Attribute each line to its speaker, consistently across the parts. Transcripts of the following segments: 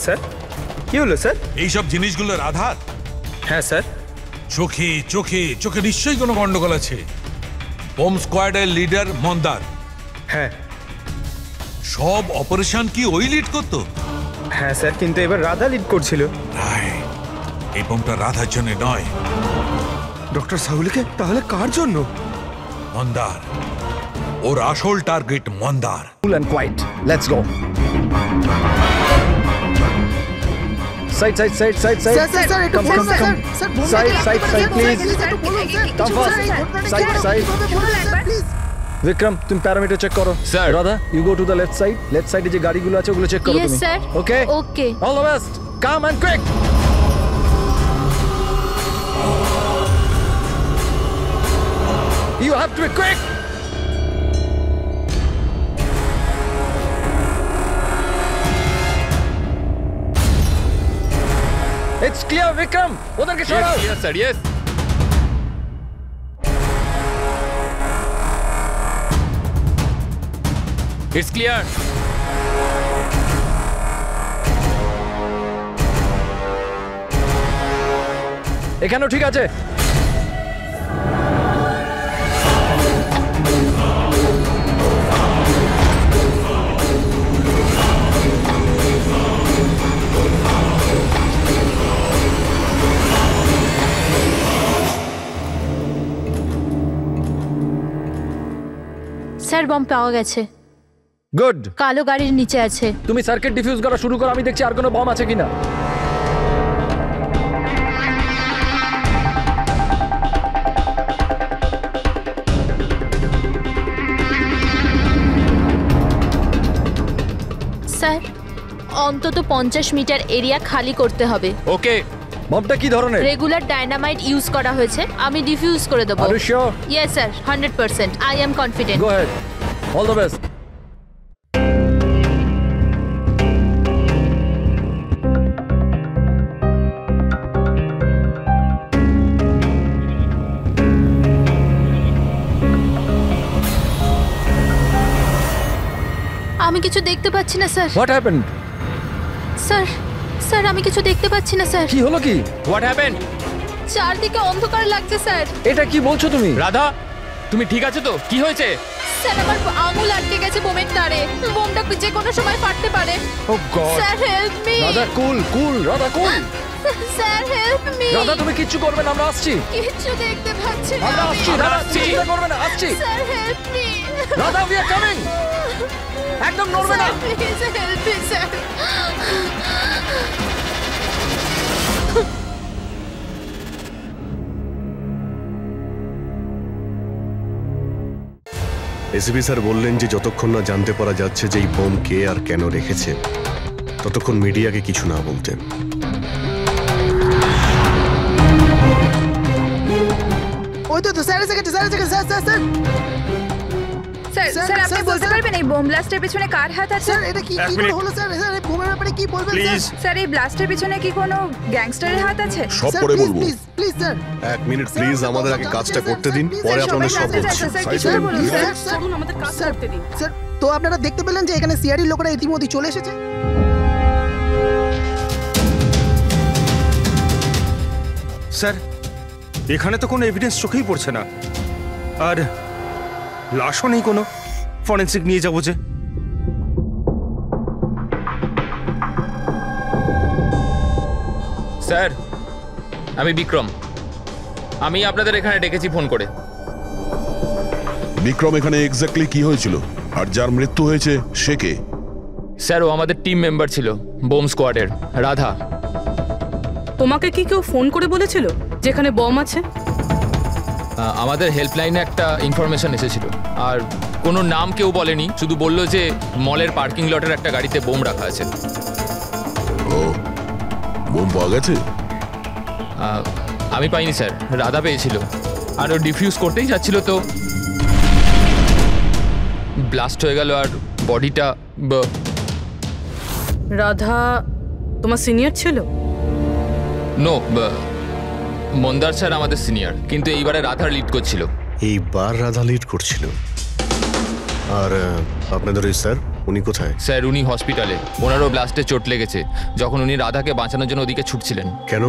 Speaker 1: Sir কি হলো sir?
Speaker 2: এইসব জিনিসগুলোর আধার?
Speaker 1: হ্যাঁ স্যার।
Speaker 2: চোখে চোখে চোখে নিশ্চয়ই কোনো গন্ডগোল আছে। বোম স্কোয়াডের লিডার মন্দার।
Speaker 1: হ্যাঁ
Speaker 2: সব অপারেশন কি ওই লিড করতো?
Speaker 1: হ্যাঁ স্যার, কিন্তু এবার রাধা লিড করছিল।
Speaker 2: রাইট, এই বোমটা রাধার জন্য নয়।
Speaker 1: ডক্টর সাহুলকে তাহলে কার জন্য?
Speaker 2: মন্দার, ওর আসল টার্গেট মন্দার।
Speaker 3: Cool and quiet. Let's go. Side, side, side, side, side.
Speaker 4: Sir,
Speaker 3: Come, come, come. Side, side, side, please. Come fast. Side, side. Vikram, তুমি প্যারামিটার চেক করো।
Speaker 5: Sir.
Speaker 3: Radha, you go to the left side. Left side এ যে গাড়িগুলো আছে ওগুলো check করো
Speaker 6: Yes,
Speaker 3: তুমি।
Speaker 6: sir.
Speaker 3: Okay?
Speaker 6: Okay.
Speaker 3: All the best. Come and quick. You have to be quick. It's clear, Vikram. ওদেরকে সরাও।
Speaker 5: Yes, sir, yes. It's clear.
Speaker 3: এখানেও ঠিক আছে।
Speaker 6: স্যার বম পাওয়া গেছে।
Speaker 3: গুড।
Speaker 6: কালো গাড়ির নিচে আছে।
Speaker 3: তুমি সার্কিট ডিফিউজ করা শুরু করো, আমি দেখছি আর কোনো বম আছে কিনা।
Speaker 6: স্যার অন্তত 50 মিটার এরিয়া খালি করতে হবে।
Speaker 5: Okay.
Speaker 3: বমটা কি ধরনের?
Speaker 6: রেগুলার ডায়নামাইট ইউজ করা হয়েছে, আমি ডিফিউজ করে দেবো।
Speaker 3: Are you sure?
Speaker 6: Yes sir, 100%. I am confident.
Speaker 3: Go ahead. All the best.
Speaker 6: আমি কিছু দেখতে পাচ্ছি না sir.
Speaker 3: What happened?
Speaker 6: Sir sir আমি কিছু দেখতে পাচ্ছি না স্যার।
Speaker 3: কি হলো কি?
Speaker 5: What happened?
Speaker 6: চারদিকে অন্ধকার লাগছে স্যার।
Speaker 3: এটা কি বলছো তুমি?
Speaker 5: রাধা, তুমি ঠিক আছো তো? কি হয়েছে?
Speaker 6: স্যার আমার আঙুল আটকে গেছে বোমের তারে। বোমটা যে কোনো সময় ফাটতে পারে।
Speaker 1: Oh God.
Speaker 6: Sir help me.
Speaker 3: Radha cool, cool, Radha cool.
Speaker 6: Sir help me.
Speaker 3: Radha তুমি কিচ্ছু করবে না, আমরা আসছি।
Speaker 6: কিছু দেখতে পাচ্ছি না।
Speaker 3: আমরা আসছি,
Speaker 5: আমরা
Speaker 3: রাধা
Speaker 5: আসছি।
Speaker 3: চিন্তা করবে না, আসছি।
Speaker 6: Sir help me.
Speaker 3: Radha we are coming. একদম নড়বে না।
Speaker 6: Please help me sir.
Speaker 7: ACP sir বললেন যে যতক্ষণ না জানতে পারা যাচ্ছে যে এই বোম কে আর কেন রেখেছে ততক্ষণ মিডিয়াকে কিছু না বলতে।
Speaker 4: ওই তো স্যার এসে গেছে, স্যার এসে গেছে, sir sir sir
Speaker 8: sir
Speaker 4: sir,
Speaker 8: sir আপনি
Speaker 4: স্যার,
Speaker 8: বলতে
Speaker 4: স্যার।
Speaker 8: পারবেন এই বোম ব্লাস্টের পিছনে কার হাত আছে?
Speaker 4: স্যার এটা কি কি করে হলো স্যার? স্যার এই বোমের ব্যাপারে কি বলবেন স্যার?
Speaker 8: স্যার এই ব্লাস্টের পিছনে কি কোনো গ্যাংস্টারের হাত আছে?
Speaker 7: সব
Speaker 4: স্যার,
Speaker 7: পরে
Speaker 4: প্লিজ,
Speaker 7: বলবো।
Speaker 4: Please please sir.
Speaker 7: এক মিনিট প্লিজ, আমাদের আগে কাজটা করতে দিন, পরে আপনাদের সব
Speaker 8: স্যার,
Speaker 7: বলছি।
Speaker 8: স্যার,
Speaker 7: Five
Speaker 8: স্যার,
Speaker 7: seconds,
Speaker 8: বলুন,
Speaker 7: please.
Speaker 8: স্যার।
Speaker 4: চলুন আমাদের কাজ করতে দিন। স্যার তো আপনারা দেখতে পেলেন যে এখানে সিআইডির লোকেরা ইতিমধ্যে চলে এসেছে।
Speaker 1: স্যার এখানে তো কোনো এভিডেন্স চোখেই পড়ছে না, আর লাশও নেই কোনো। ফরেন্সিক নিয়ে যাবো যে।
Speaker 5: স্যার, আমি বিক্রম। আমি আপনাদের এখানে ডেকেছি ফোন করে।
Speaker 9: বিক্রম, এখানে এক্স্যাক্টলি কি হয়েছিল আর যার মৃত্যু হয়েছে সে কে?
Speaker 5: স্যার ও আমাদের টিম মেম্বার ছিল, বোম স্কোয়াডের, রাধা।
Speaker 10: তোমাকে কি কেউ ফোন করে বলেছিল যেখানে বম আছে?
Speaker 5: আমাদের হেল্পলাইনে একটা ইনফরমেশন এসেছিল, আর কোনো নাম কেউ বলেনি, শুধু বললো যে মলের পার্কিং লটের একটা গাড়িতে বোম রাখা আছে।
Speaker 9: ও, বোম পাওয়া গেছে?
Speaker 5: আমি পাইনি স্যার, রাধা পেয়েছিল, আর ও ডিফিউজ করতেই যাচ্ছিল তো ব্লাস্ট হয়ে গেল, আর বডিটা
Speaker 10: রাধা তোমার সিনিয়র ছিল?
Speaker 5: নো, মন্দার স্যার আমাদের সিনিয়র, কিন্তু এইবারে রাধার লিড করছিল।
Speaker 7: এইবার রাধা লিড করছিল। আর আপনাদের ওই স্যার উনি কোথায়?
Speaker 5: স্যার উনি হসপিটালে, ওনারও ব্লাস্টে চোট লেগেছে যখন উনি রাধাকে বাঁচানোর জন্য ওদিকে ছুটছিলেন।
Speaker 7: কেন?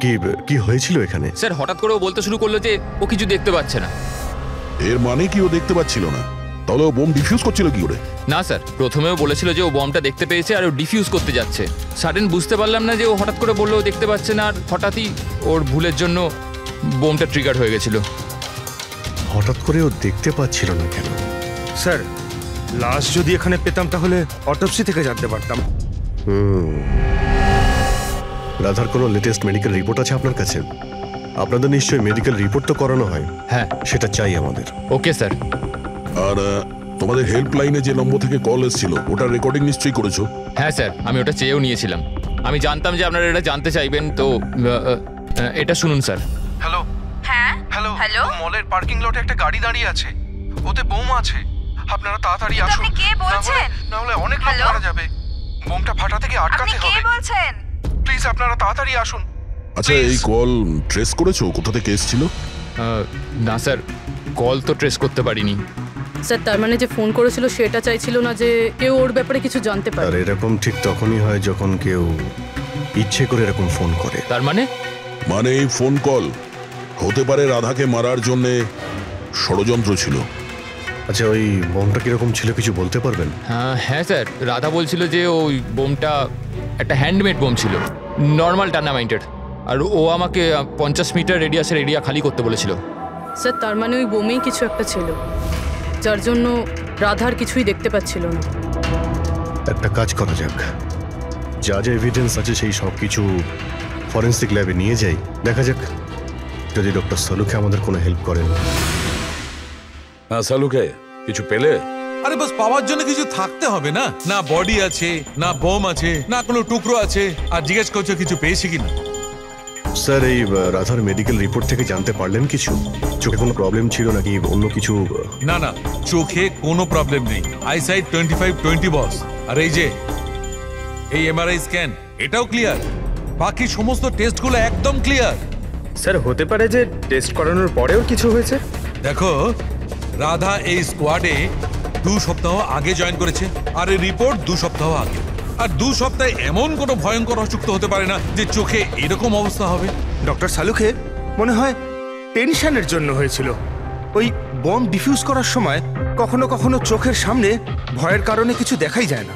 Speaker 7: কি কি হয়েছিল এখানে?
Speaker 5: স্যার হঠাৎ করে ও বলতে শুরু করলো যে ও কিছু দেখতে পাচ্ছে না।
Speaker 9: এর মানে কি ও দেখতে পাচ্ছিল না? তাহলে ও বোম ডিফিউজ করছিল কি করে?
Speaker 5: না স্যার, প্রথমেও বলেছিল যে ও বমটা দেখতে পেয়েছে আর ও ডিফিউজ করতে যাচ্ছে। সাডেন বুঝতে পারলাম না যে ও হঠাৎ করে বললো ও দেখতে পাচ্ছে না, আর হঠাৎই ওর ভুলের জন্য বোমটা ট্রিগার হয়ে গেছিল।
Speaker 7: হঠাৎ করে ও দেখতে পাচ্ছিল না কেন?
Speaker 1: স্যার লাশ যদি এখানে পেতাম তাহলে অটোপসি থেকে জানতে পারতাম।
Speaker 7: রাধার কোনো লেটেস্ট মেডিকেল রিপোর্ট আছে আপনার কাছে? আপনাদের নিশ্চয়ই মেডিকেল রিপোর্ট তো করানো হয়।
Speaker 5: হ্যাঁ
Speaker 7: সেটা চাই আমাদের।
Speaker 5: Okay sir.
Speaker 9: আর তোমাদের হেল্পলাইনে যে নম্বর থেকে কল এসেছিল ওটার রেকর্ডিং নিশ্চয়ই করেছো?
Speaker 5: হ্যাঁ স্যার, আমি ওটা চেয়েও নিয়েছিলাম। আমি জানতাম যে আপনারা এটা জানতে চাইবেন, তো এটা শুনুন স্যার।
Speaker 11: হ্যালো।
Speaker 8: হ্যাঁ
Speaker 11: হ্যালো
Speaker 8: হ্যালো
Speaker 11: মলের পার্কিং লটে একটা গাড়ি দাঁড়িয়ে আছে, ওতে বোম আছে। আপনারা তাড়াতাড়ি
Speaker 8: কিন্তু
Speaker 11: আসুন,
Speaker 8: আপনি কে বলছেন?
Speaker 11: না হলে অনেক লোক
Speaker 8: হ্যালো?
Speaker 11: মারা যাবে। বোমটা ফাটা থেকে
Speaker 8: আপনি
Speaker 11: আটকাতে
Speaker 8: কে
Speaker 11: হবে।
Speaker 8: বলছেন?
Speaker 11: প্লিজ আপনারা তাড়াতাড়ি আসুন।
Speaker 9: আচ্ছা, এই কল ট্রেস করেছো কোথা থেকে এসেছিল?
Speaker 5: না স্যার, কল তো ট্রেস করতে পারিনি।
Speaker 10: স্যার তার মানে যে ফোন করেছিল সেটা চাইছিল না যে কেউ ওর ব্যাপারে কিছু জানতে
Speaker 7: আর
Speaker 10: পারে।
Speaker 7: এরকম ঠিক তখনই হয় যখন কেউ ইচ্ছে করে এরকম ফোন করে।
Speaker 5: তার মানে
Speaker 9: মানে এই ফোন কল হতে পারে রাধাকে মারার জন্য ষড়যন্ত্র ছিল।
Speaker 7: আচ্ছা, ওই বোমটা কিরকম ছিল কিছু বলতে পারবেন?
Speaker 5: হ্যাঁ স্যার, রাধা বলছিল যে ওই বোমটা একটা হ্যান্ডমেড বোম ছিল, নর্মাল ডায়নামাইটেড, আর ও আমাকে 50 মিটার রেডিয়াসের এরিয়া খালি করতে বলেছিল।
Speaker 10: স্যার তার মানে ওই বোমেই কিছু একটা ছিল, যার জন্য রাধার কিছুই দেখতে পাচ্ছিল না।
Speaker 7: একটা কাজ করা যাক, যা যা এভিডেন্স আছে সেই সব কিছু ফরেন্সিক ল্যাবে নিয়ে যাই, দেখা যাক যদি ডক্টর সালুকে আমাদের কোনো হেল্প করেন।
Speaker 12: হ্যাঁ সালুকে, কিছু পেলে?
Speaker 2: আরে বাস পাওয়ার জন্য কিছু থাকতে হবে না? না বডি আছে, না বোম আছে, না কোনো টুকরো আছে, আর জিজ্ঞেস করছো কিছু পেয়েছি কিনা।
Speaker 7: স্যার, এই রাধার মেডিকেল রিপোর্ট থেকে জানতে পারলেন কিছু? চোখে কোনো প্রবলেম ছিল নাকি অন্য কিছু?
Speaker 2: না না, চোখে কোনো প্রবলেম নেই। আইসাইট 25/20 বস। আর এই যে এই এমআরআই স্ক্যান, এটাও ক্লিয়ার। বাকি সমস্ত টেস্টগুলো একদম ক্লিয়ার।
Speaker 3: স্যার হতে পারে যে টেস্ট করানোর পরেও কিছু হয়েছে।
Speaker 2: দেখো, রাধা এই স্কোয়াডে 2 সপ্তাহ আগে জয়েন করেছে, আর এই রিপোর্ট 2 সপ্তাহ আগে। আর 2 সপ্তাহে এমন কোনো ভয়ঙ্কর অসুখ তো হতে পারে না যে চোখে এরকম অবস্থা হবে।
Speaker 1: ডক্টর সালুকে মনে হয় টেনশনের জন্য হয়েছিল। ওই বম ডিফিউজ করার সময় কখনো কখনো চোখের সামনে ভয়ের কারণে কিছু দেখাই যায় না।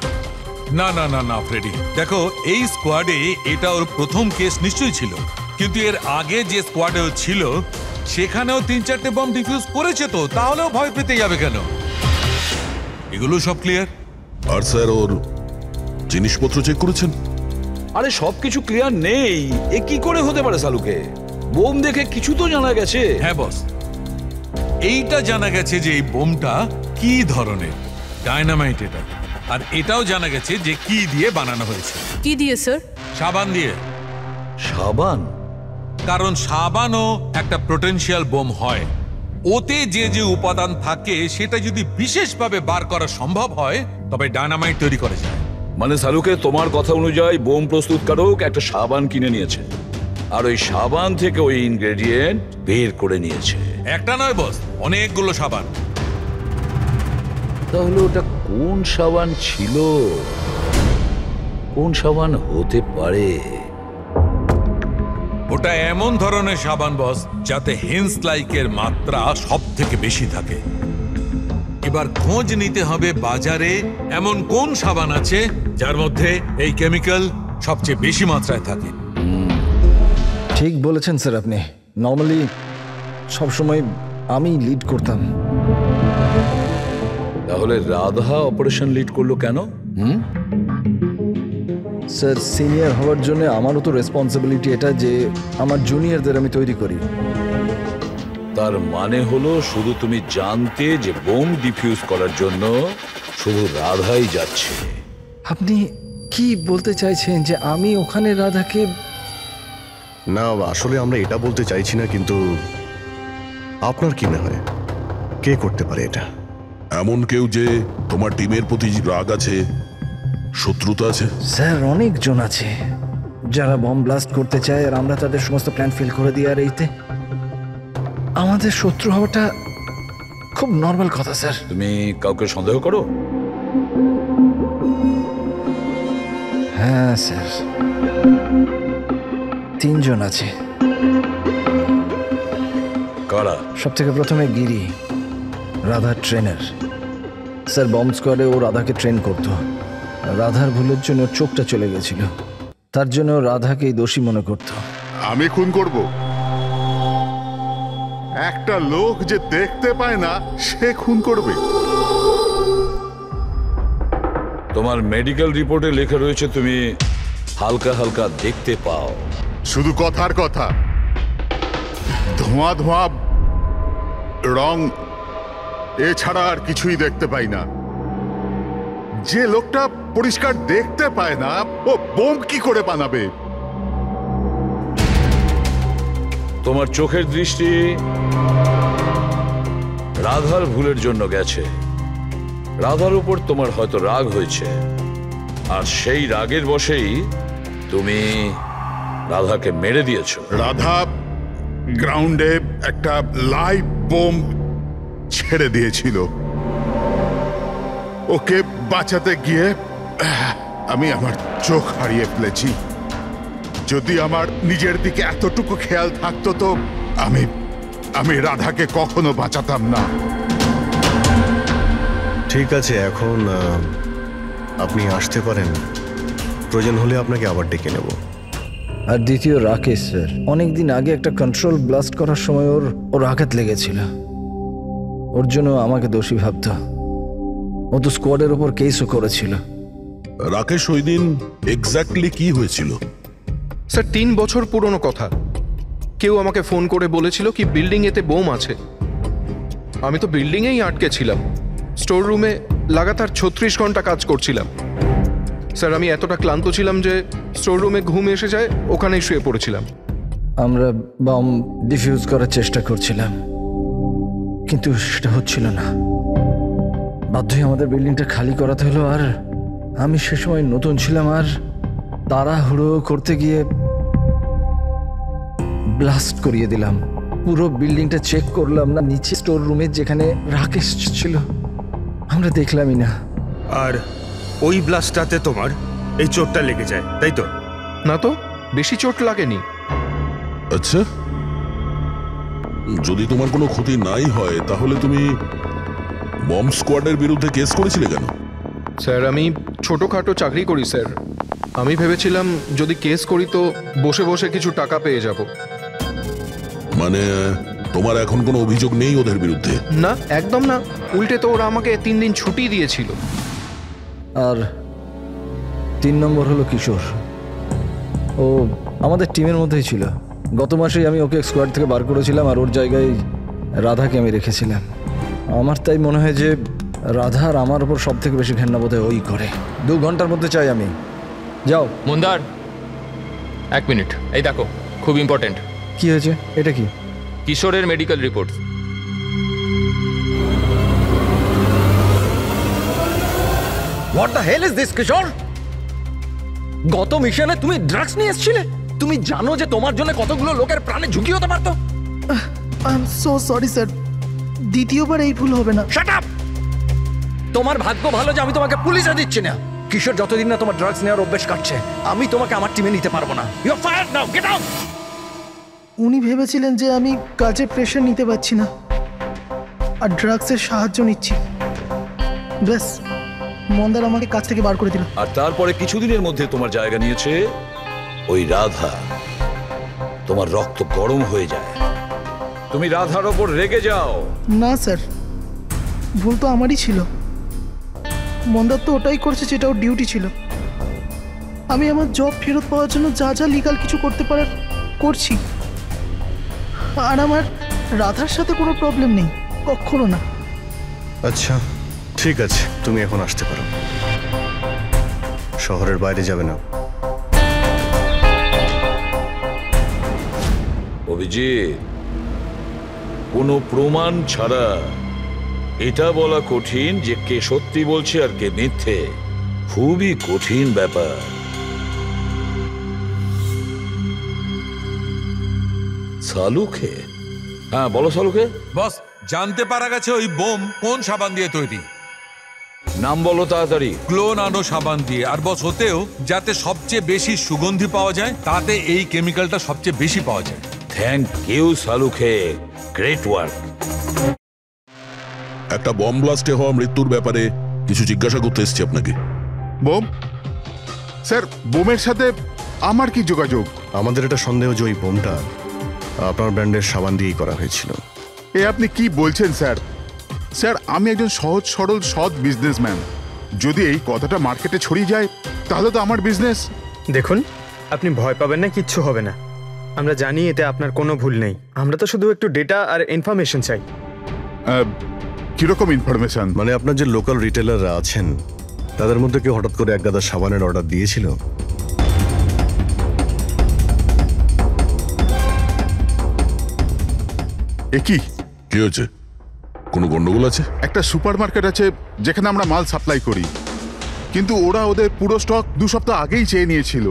Speaker 2: না না না না ফ্রেডি, দেখো এই স্কোয়াডে এটা ওর প্রথম কেস নিশ্চয়ই ছিল, কিন্তু এর আগে যে স্কোয়াডে ও ছিল সেখানেও 3-4টে বম ডিফিউজ করেছে, তো তাহলেও ভয় পেতে যাবে কেন? এগুলো সব ক্লিয়ার।
Speaker 9: আর স্যার ওর জিনিসপত্র চেক করেছেন?
Speaker 12: আরে সবকিছু ক্লিয়ার নেই, এ কি করে হতে পারে সালুকে? বোম দেখে কিছু তো জানা গেছে।
Speaker 2: হ্যাঁ বস, এইটা জানা গেছে যে এই বোমটা কি ধরনের, ডায়নামাইট এটা। আর এটাও জানা গেছে যে কি দিয়ে বানানো হয়েছে।
Speaker 10: কি দিয়ে স্যার?
Speaker 2: সাবান দিয়ে।
Speaker 12: সাবান?
Speaker 2: কারণ সাবানও একটা পোটেনশিয়াল বোম হয়। ওতে যে যে উপাদান থাকে সেটা যদি বিশেষভাবে বার করা সম্ভব হয় তবে ডায়নামাইট তৈরি করা যায়।
Speaker 12: মানে সালুকে, তোমার কথা অনুযায়ী বোম প্রস্তুতকারক একটা সাবান কিনে নিয়েছে, আর ওই সাবান থেকে ওই ইনগ্রেডিয়েন্ট বের করে নিয়েছে।
Speaker 2: একটা নয় বস, অনেকগুলো সাবান।
Speaker 12: তাহলে ওটা কোন সাবান ছিল? কোন সাবান হতে পারে?
Speaker 2: ওটা এমন ধরনের সাবান বস যাতে হেন্স লাইকের মাত্রা সব থেকে বেশি থাকে। এবার খোঁজ নিতে হবে বাজারে এমন কোন সাবান আছে যার মধ্যে এই কেমিক্যাল সবচেয়ে বেশি মাত্রায় থাকে।
Speaker 3: ঠিক বলেছেন স্যার আপনি। নর্মালি সবসময় আমি লিড করতাম।
Speaker 12: তাহলে রাধা অপারেশন লিড করলো কেন?
Speaker 3: স্যার, সিনিয়র হওয়ার জন্য আমারও তো রেসপন্সিবিলিটি এটা যে আমার জুনিয়রদের আমি তৈরি করি।
Speaker 12: তার মানে হলো শুধু তুমি জানতে যে বোম ডিফিউজ করার জন্য শুধু রাধাই যাচ্ছে।
Speaker 3: আপনি কি বলতে চাইছেন যে আমি ওখানে রাধাকে?
Speaker 7: না, আসলে আমরা এটা বলতে চাইছি না, কিন্তু আপনার কি মনে হয় কে করতে পারে এটা?
Speaker 9: এমন কেউ যে তোমার টিমের প্রতি রাগ আছে, শত্রুতা আছে?
Speaker 3: স্যার অনেকজন আছে যারা বম ব্লাস্ট করতে চায়, আর আমরা তাদের সমস্ত প্ল্যান ফেল করে দিই। আর এইতে আমাদের শত্রু হওয়াটা খুব নর্মাল কথা স্যার।
Speaker 12: তুমি কাউকে সন্দেহ করো?
Speaker 3: হ্যাঁ স্যার, 3 জন আছে।
Speaker 12: কারা?
Speaker 3: সব থেকে প্রথমে গিরি, রাধার ট্রেনার। স্যার বম্ব স্কোয়াডে ও রাধাকে ট্রেন করতো। রাধার ভুলের জন্য ওর চোখটা চলে গেছিল, তার জন্য ও রাধাকেই দোষী মনে করতো।
Speaker 13: আমি খুন করব? একটা লোক যে দেখতে পায় না সে খুন করবে?
Speaker 12: তোমার মেডিকেল রিপোর্টে লেখা রয়েছে তুমি হালকা হালকা দেখতে পাও।
Speaker 13: শুধু কথার কথা, ধোঁয়া ধোঁয়া রং এছাড়া আর কিছুই দেখতে পাই না। যে লোকটা পরিষ্কার দেখতে পায় না ও বোম কি করে বানাবে?
Speaker 12: তোমার চোখের দৃষ্টি রাধার ভুলের জন্য গেছে। রাধার উপর তোমার হয়তো রাগ হয়েছে, আর সেই রাগের বশেই তুমি রাধাকে মেরে দিয়েছো।
Speaker 13: রাধা গ্রাউন্ডে একটা লাইভ বোম ছেড়ে দিয়েছিল। ওকে বাঁচাতে গিয়ে আমি আমার চোখ হারিয়ে ফেলেছি। যদি আমার নিজের দিকে এতটুকু খেয়াল থাকতো তো আমি রাধাকে কখনো বাঁচাতাম না।
Speaker 7: ঠিক আছে, এখন আপনি আসতে পারেন। প্রয়োজন হলে আপনাকে আবার ডেকে নেব।
Speaker 3: আর দ্বিতীয় রাকেশ স্যার, অনেকদিন আগে একটা কন্ট্রোল ব্লাস্ট করার সময় ওর আঘাত লেগেছিল। ওর জন্য আমাকে দোষী ভাবত। ও তো স্কোয়াডের ওপর কেসও করেছিল।
Speaker 9: রাকেশ ওই দিন এক্স্যাক্টলি কি হয়েছিল?
Speaker 11: স্যার 3 বছর পুরনো কথা। কেউ আমাকে ফোন করে বলেছিল কি বিল্ডিং এতে বোম আছে। আমি তো বিল্ডিংয়েই আটকে ছিলাম। স্টোর রুমে লাগাতার 36 ঘন্টা কাজ করছিলাম। স্যার আমি এতটা ক্লান্ত ছিলাম যে স্টোর রুমে ঘুম এসে যায়, ওখানেই শুয়ে পড়েছিলাম।
Speaker 3: আমরা বম ডিফিউজ করার চেষ্টা করছিলাম, কিন্তু সেটা হচ্ছিল না। বাধ্যই আমাদের বিল্ডিংটা খালি করাতে হলো। আর আমি সে সময় নতুন ছিলাম, আর তাড়াহুড়ো করতে গিয়ে ব্লাস্ট করিয়ে দিলাম। পুরো বিল্ডিংটা চেক করলাম না, নিচে স্টোর রুমে যেখানে রাকেশ ছিল আমরা দেখলামই না।
Speaker 1: আর ওই ব্লাস্টটাতে তোমার এই চোটটা লেগে যায়, তাই তো?
Speaker 11: না তো, বেশি চোট লাগেনি।
Speaker 9: আচ্ছা, যদি তোমার কোনো ক্ষতি নাই হয় তাহলে তুমি বম্ব স্কোয়াডের বিরুদ্ধে কেস করেছিলে কেন?
Speaker 11: স্যার আমি ছোটোখাটো চাকরি করি স্যার। আমি ভেবেছিলাম যদি কেস করি তো বসে বসে কিছু টাকা পেয়ে যাব।
Speaker 9: মানে তোমার এখন কোনো অভিযোগ নেই ওদের বিরুদ্ধে?
Speaker 11: না, একদম না। উল্টে তো ওরা আমাকে 3 দিন ছুটি দিয়েছিল।
Speaker 3: আর 3 নম্বর হলো কিশোর। ও আমাদের টিমের মধ্যেই ছিল। গত মাসেই আমি ওকে স্কোয়াড থেকে বার করেছিলাম, আর ওর জায়গায় রাধাকে আমি রেখেছিলাম। আমার তাই মনে হয় যে রাধা আর আমার ওপর সব থেকে বেশি ঘেন্না বোধহয় ওই করে। 2 ঘন্টার মধ্যে চাই আমি। যাও।
Speaker 5: মন্দার, 1 মিনিট। এই দেখো, খুব ইম্পর্টেন্ট।
Speaker 3: কি হয়েছে? এটা কি?
Speaker 5: কিশোরের medical report.
Speaker 3: What the hell is this, কিশোর? গত মিশনে তুমি ড্রাগস নিয়ে এসেছিলে। তুমি জানো যে তোমার জন্য কতগুলো লোকের প্রাণে ঝুঁকি হতে পারতো।
Speaker 4: I am so sorry sir, দ্বিতীয়বার এই ভুল হবে না।
Speaker 3: Shut up! তোমার ভাগ্য ভালো যে আমি তোমাকে পুলিশে দিচ্ছি না। কিশোর যতদিন না তোমার ড্রাগস নেওয়ার অভ্যেস কাটছে, আমি তোমাকে আমার টিমে নিতে পারবো না। You are fired now, get out!
Speaker 4: উনি ভেবেছিলেন যে আমি কাজে প্রেশার নিতে পারছি না আর ড্রাগসের সাহায্য নিচ্ছি। ব্যাস, মন্দার আমাকে কাজ থেকে বার করে দিল।
Speaker 12: আর তারপরে কিছুদিনের মধ্যে তোমার জায়গা নিয়েছে ওই রাধা। তোমার রক্ত গরম হয়ে যায়, তুমি রাধার ওপর রেগে যাও।
Speaker 4: না স্যার, ভুল তো আমারই ছিল। মন্দার তো ওটাই করছে যেটা ওর ডিউটি ছিল। আমি আমার জব ফেরত পাওয়ার জন্য যা যা লিগাল কিছু করতে পারার করছি। আর আমার রাধার সাথে কোনো প্রবলেম নেই, কখনো না।
Speaker 7: আচ্ছা ঠিক আছে, তুমি এখন আসতে পারো। শহরের বাইরে যাবে না।
Speaker 12: অভিজিৎ, কোনো প্রমাণ ছাড়া এটা বলা কঠিন যে কে সত্যি বলছে আর কে মিথ্যে। খুবই কঠিন ব্যাপার। সালুকে? হ্যাঁ বলো সালুকে।
Speaker 2: বস, জানতে পারা গেছে ওই বোম কোন সাবান দিয়ে তৈরি।
Speaker 12: নাম বলো তাড়াতাড়ি।
Speaker 2: গ্লো নানো সাবান দিয়ে, আর বস হতেও যাতে সবচেয়ে বেশি সুগন্ধি পাওয়া যায়, তাতে এই কেমিক্যালটা সবচেয়ে বেশি পাওয়া যায়।
Speaker 12: Thank you Salunkhe, great work.
Speaker 9: একটা বম ব্লাস্টে হওয়া মৃত্যুর ব্যাপারে কিছু জিজ্ঞাসা করতে এসেছি আপনাকে।
Speaker 13: বোম? স্যার, বোমের সাথে আমার কি যোগাযোগ?
Speaker 7: আমাদের এটা সন্দেহ যে ওই বোমটা আপনার ব্র্যান্ডের সাবান দিয়েই করা হয়েছিল।
Speaker 13: এ আপনি কি বলছেন স্যার? স্যার, আমি একজন সহজ সরল সৎ বিজনেসম্যান। যদি এই কথাটা মার্কেটে ছড়িয়ে যায় তাহলে তো আমার বিজনেস।
Speaker 14: দেখুন, আপনি ভয় পাবেন না, কিচ্ছু হবে না। আমরা জানি এতে আপনার কোনো ভুল নেই। আমরা তো শুধু একটু ডেটা আর ইনফরমেশন চাই।
Speaker 13: কিরকম ইনফরমেশন?
Speaker 7: মানে আপনার যে লোকাল রিটেলাররা আছেন তাদের মধ্যে কেউ হঠাৎ করে এক গাদা সাবানের অর্ডার দিয়েছিল?
Speaker 13: এ কি
Speaker 9: কি হয়েছে? কোনো গন্ডগোল আছে?
Speaker 13: একটা সুপারমার্কেট আছে যেখানে আমরা মাল সাপ্লাই করি, কিন্তু ওরা ওদের পুরো স্টক 2 সপ্তাহ আগেই চেয়ে নিয়েছিল।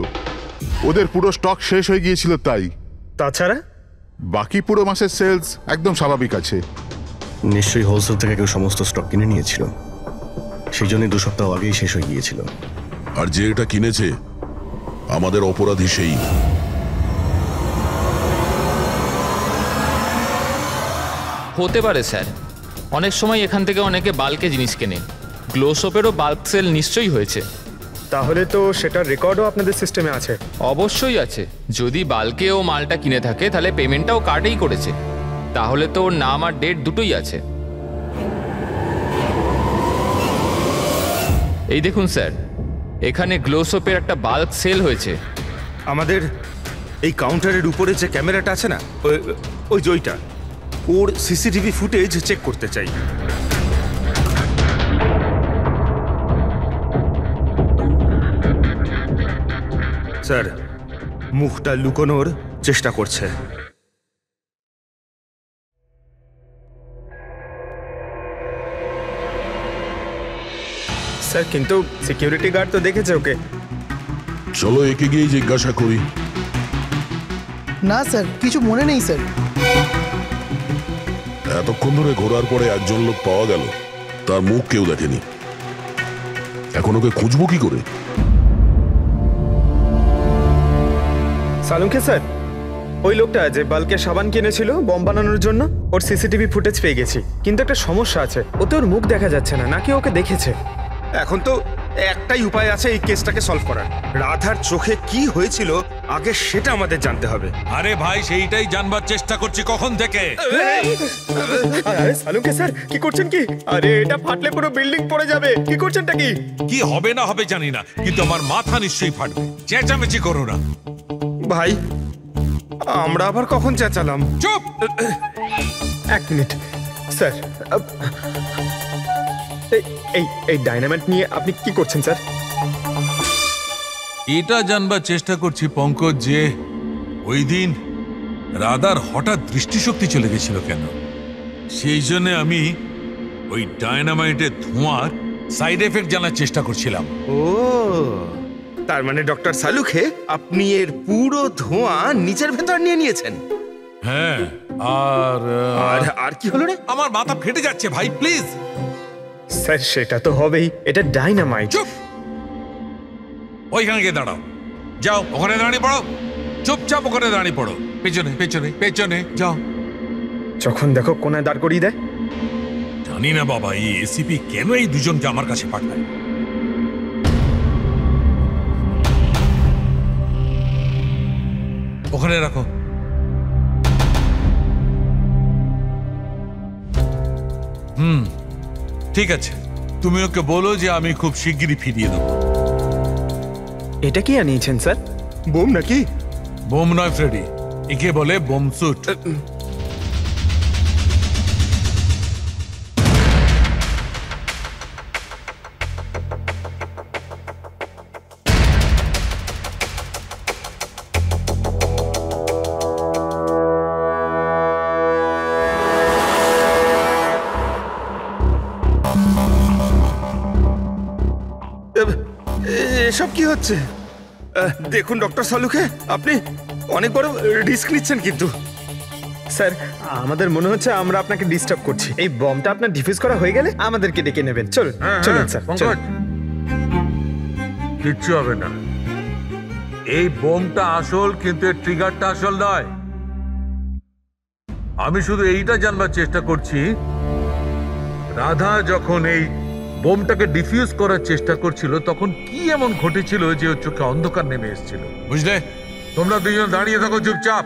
Speaker 13: ওদের পুরো স্টক শেষ হয়ে গিয়েছিল তাই।
Speaker 14: তাছাড়া
Speaker 13: বাকি পুরো মাসের সেলস একদম স্বাভাবিক আছে।
Speaker 7: নিশ্চয়ই হোলসেল থেকে কেউ সমস্ত স্টক কিনে নিয়েছিল, সেই জন্যই 2 সপ্তাহ আগেই শেষ হয়ে গিয়েছিল।
Speaker 9: আর যে এটা কিনেছে আমাদের অপরাধী সেই।
Speaker 5: হতে পারে স্যার, অনেক সময় এখান থেকে অনেকে বাল্কে জিনিস কেনে। গ্লো সোপেরও বাল্ক সেল নিশ্চয়ই হয়েছে।
Speaker 14: তাহলে তো সেটার রেকর্ডও আপনাদের সিস্টেমে আছে?
Speaker 5: অবশ্যই আছে। যদি বাল্কে ও মালটা কিনে থাকে তাহলে পেমেন্টটাও কার্ডেই করেছে, তাহলে তো ওর নাম আর ডেট দুটোই আছে। এই দেখুন স্যার, এখানে গ্লো সোপের একটা বাল্ক সেল হয়েছে।
Speaker 1: আমাদের এই কাউন্টারের উপরে যে ক্যামেরাটা আছে না, ওই জয়টা, ওর সিসিটিভি ফুটেজ চেক করতে চাই। স্যার, মুখটা লুকোনোর চেষ্টা করছে।
Speaker 14: স্যার, কিন্তু সিকিউরিটি গার্ড তো দেখেছে ওকে।
Speaker 9: চলো একে গিয়ে জিজ্ঞাসা করি।
Speaker 4: না স্যার, কিছু মনে নেই স্যার।
Speaker 9: এতক্ষণ ধরে ঘোরার পরে একজন লোক পাওয়া গেল, তার মুখ কেউ দেখেনি। এখন ওকে খুঁজবো কি করে?
Speaker 14: সালুখে স্যার, ওই লোকটা যে বাল্কে সাবান কিনেছিল বম বানানোর জন্য, ওর সিসিটিভি ফুটেজ পেয়ে গেছি। কিন্তু একটা সমস্যা আছে, ওতে ওর মুখ দেখা যাচ্ছে না, নাকি ওকে দেখেছে।
Speaker 1: এখন তো একটাই উপায় আছে এই কেসটাকে সলভ করার। রাধার চোখে কি হয়েছিল আগে সেটা আমাদের জানতে হবে।
Speaker 2: আরে ভাই, সেইটাই জানবার চেষ্টা করছি কখন থেকে।
Speaker 14: আরে সালুখে স্যার, কি করছেন কি? আরে এটা ফাটলে পুরো বিল্ডিং পড়ে যাবে। কি করছেনটা কি?
Speaker 2: কি হবে না হবে জানি না, কিন্তু আমার মাথা নিশ্চয়ই ফাটবে। চেঁচামেচি করো না
Speaker 1: ভাই। আমরা আবার কখন চেঁচালাম?
Speaker 2: চুপ!
Speaker 14: 1 মিনিট স্যার, এই ডাইনামাইট নিয়ে আপনি কি করছেন স্যার?
Speaker 2: এটা জানবার চেষ্টা করছি পঙ্কজ, যে ওই দিন রাধার হঠাৎ দৃষ্টিশক্তি চলে গেছিল কেন। সেই জন্য আমি ওই ডায়নামাইটের ধোঁয়ার সাইড এফেক্ট জানার চেষ্টা করছিলাম।
Speaker 1: ও, তার মানে ডক্টর সালুখে আপনি এর পুরো ধোঁয়া নিজের ভেতর নিয়ে নিয়েছেন?
Speaker 2: হ্যাঁ। আর
Speaker 1: কি হলো রে?
Speaker 2: আমার মাথা ফেটে যাচ্ছে ভাই, প্লিজ।
Speaker 14: স্যার, সেটা তো হবেই, এটা ডাইনামাইট।
Speaker 2: চুপ! ওইখানে গিয়ে দাঁড়াও। যাও, ওখানে দাঁড়িয়ে পড়ো। চুপচাপ ওখানে দাঁড়িয়ে পড়ো। পেছনে পেছনে পেছনে যাও।
Speaker 14: যখন দেখো কোনায় দাঁড় করিয়ে দেয়।
Speaker 2: জানি না বাবা, এই এসিপি কেন এই দুজনকে আমার কাছে পাঠায়। ওখানে রাখো। ঠিক আছে, তুমি ওকে বলো যে আমি খুব শিগগিরই ফিরিয়ে দেবো।
Speaker 14: এটা কি আনিয়েছেন স্যার?
Speaker 1: বোম নাকি?
Speaker 2: বোম নয় ফ্রেডি, একে বলে বোম স্যুট।
Speaker 1: এসব কি হচ্ছে? দেখুন ডক্টর সালুখে, আপনি অনেক বড় রিস্ক নিচ্ছেন। কিন্তু
Speaker 14: স্যার আমাদের মনে হচ্ছে আমরা আপনাকে ডিস্টার্ব করছি। এই বমটা আপনার ডিফিউজ করা হয়ে গেলে আমাদেরকে ডেকে নেবেন। চলুন চলুন স্যার চলুন।
Speaker 2: কিচ্ছু হবে না। এই বোমটা আসল, কিন্তু এর ট্রিগারটা আসল নয়। আমি শুধু এইটা জানবার চেষ্টা করছি, রাধা যখন এই বোমটাকে ডিফিউজ করার চেষ্টা করছিল তখন কি এমন ঘটেছিল যে ওর চোখে অন্ধকার নেমে এসেছিল, বুঝলে? তোমরা দুজন দাঁড়িয়ে থাকো চুপচাপ।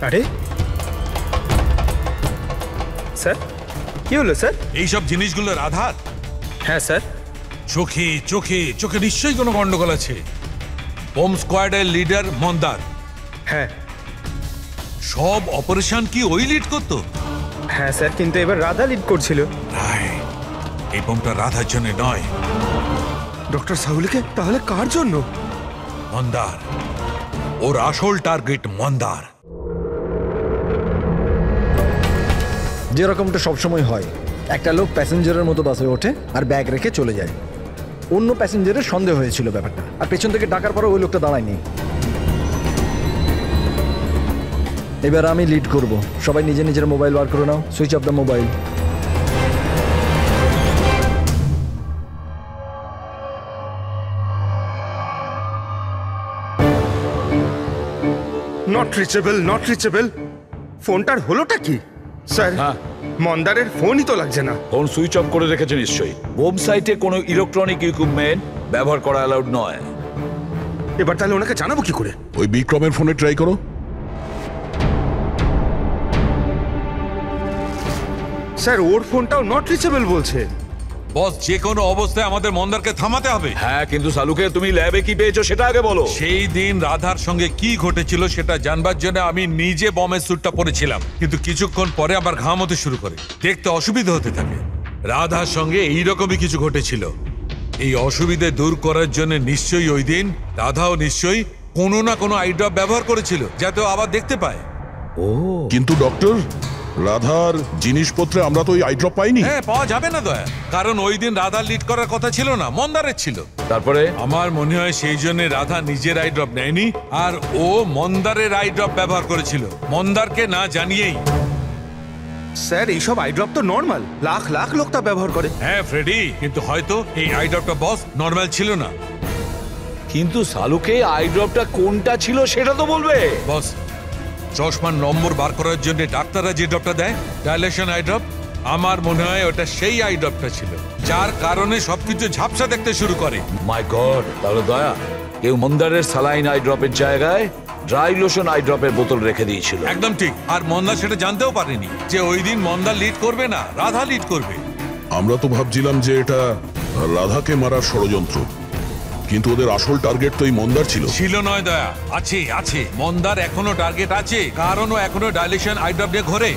Speaker 14: আরে স্যার কি হলো স্যার?
Speaker 2: এইসব জিনিসগুলো রাধার?
Speaker 14: হ্যাঁ স্যার।
Speaker 2: চোখে চোখে চোখে নিশ্চয়ই কোনো গন্ডগোল আছে। বোম স্কোয়াডের লিডার মন্দার।
Speaker 14: হ্যাঁ।
Speaker 2: সব অপারেশন কি ওই লিড করতো?
Speaker 14: হ্যাঁ স্যার, কিন্তু এবার রাধা লিড করছিল।
Speaker 2: এই বোমটা রাধার জন্য নয়।
Speaker 1: ডক্টর সাহুলিকে তাহলে কার জন্য?
Speaker 2: মন্দার। ওর আসল টার্গেট মন্দার।
Speaker 3: যেরকমটা সবসময় হয়, একটা লোক প্যাসেঞ্জারের মতো বাসে ওঠে আর ব্যাগ রেখে চলে যায়। অন্য প্যাসেঞ্জারের সন্দেহ হয়েছিল ব্যাপারটা, আর পেছন থেকে ডাকার পরে ওই লোকটা দাঁড়ায়নি। এবার আমি লিড করব। সবাই নিজের নিজের মোবাইল বার করে নাও। Switch off the mobile.
Speaker 1: Not reachable, not reachable. ফোনটার হলোটা কি স্যার? মন্দারের ফোনই তো লাগছে না।
Speaker 12: ফোন সুইচ অফ করে রেখেছে নিশ্চয়ই। বোম সাইটে কোনো ইলেকট্রনিক ইকুইপমেন্ট ব্যবহার করা অ্যালাউড নয়।
Speaker 1: এবার তাহলে ওনাকে জানাবো কি করে?
Speaker 9: ওই বিক্রমের ফোনে ট্রাই করো।
Speaker 1: স্যার ওর ফোনটাও নট রিচেবল বলছে।
Speaker 2: বস, যে কোনো অবস্থায় আমাদের মন্দারকে থামাতে হবে।
Speaker 12: হ্যাঁ, কিন্তু সালুকে তুমি ল্যাবে কি পেয়েছো সেটা আগে বলো।
Speaker 2: সেই দিন রাধার সঙ্গে কি ঘটেছিল সেটা জানবার জন্য আমি নিজে বমের স্যুটটা পরেছিলাম, কিন্তু কিছুক্ষণ পরে আবার ঘাম হতে শুরু করে, দেখতে অসুবিধা হতে থাকে। রাধার সঙ্গে এইরকমই কিছু ঘটেছিল। এই অসুবিধে দূর করার জন্য নিশ্চয়ই ওই দিন রাধাও নিশ্চয়ই কোনো না কোনো আইড্রপ ব্যবহার করেছিল, যাতে আবার দেখতে পায়।
Speaker 9: কিন্তু ডক্টর, রাধার জিনিসপত্রে আমরা তো ওই আইড্রপ পাইনি।
Speaker 2: হ্যাঁ, পাওয়া যাবে না দয়া, কারণ ওই দিন রাধা লিড করার কথা ছিল না, মন্দারের ছিল।
Speaker 12: তারপরে
Speaker 2: আমার মনে হয় সেই জন্য রাধা নিজের আইড্রপ নেয়নি, আর ও মন্দারের আইড্রপ ব্যবহার করেছিল, মন্দারকে না জানিয়েই।
Speaker 1: স্যার এইসব আইড্রপ তো নর্মাল, লাখ লাখ লোক তা ব্যবহার করে।
Speaker 2: হ্যাঁ ফ্রেডি, কিন্তু হয়তো এই আইড্রপটা বস নর্মাল ছিল না।
Speaker 12: কিন্তু সালুকে আইড্রপটা কোনটা ছিল সেটা তো বলবে।
Speaker 2: বস, চশমার নম্বর বার করার জন্য ডাক্তাররা যে ড্রপটা দেয়, ডাইলেশন আইড্রপ, আমার মনে হয় ওটা সেই আইড্রপটা ছিল, যার কারণে সবকিছু ঝাপসা দেখতে শুরু করে।
Speaker 12: মাই গড, তাহলে দয়া কেউ মন্দারের সালাইন আইড্রপের জায়গায় ড্রাই লোশন আইড্রপের বোতল রেখে দিয়েছিল।
Speaker 2: একদম ঠিক। আর মন্দার সেটা জানতেও পারেনি যে ওই দিন মন্দার লিড করবে না, রাধা লিড করবে।
Speaker 9: আমরা তো ভাবছিলাম যে এটা রাধাকে মারার ষড়যন্ত্র, কিন্তু ওদের আসল টার্গেট তো এই মন্দার ছিল।
Speaker 2: ছিল নয় দয়া, আছে আছে। মন্দার এখনো টার্গেট আছে, কারণ ও এখনো ডাইলেশন আইড্রপ দিয়ে ঘোরে।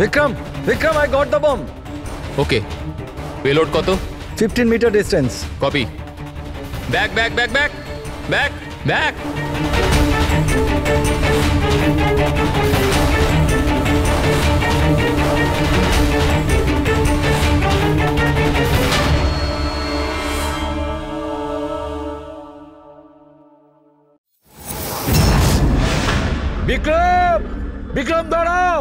Speaker 3: Vikram, Vikram, I got the bomb.
Speaker 5: Okay, payload কত?
Speaker 3: 15 meter distance.
Speaker 5: Copy. Back back back back back back.
Speaker 12: Vikram, Vikram দাঁড়াও,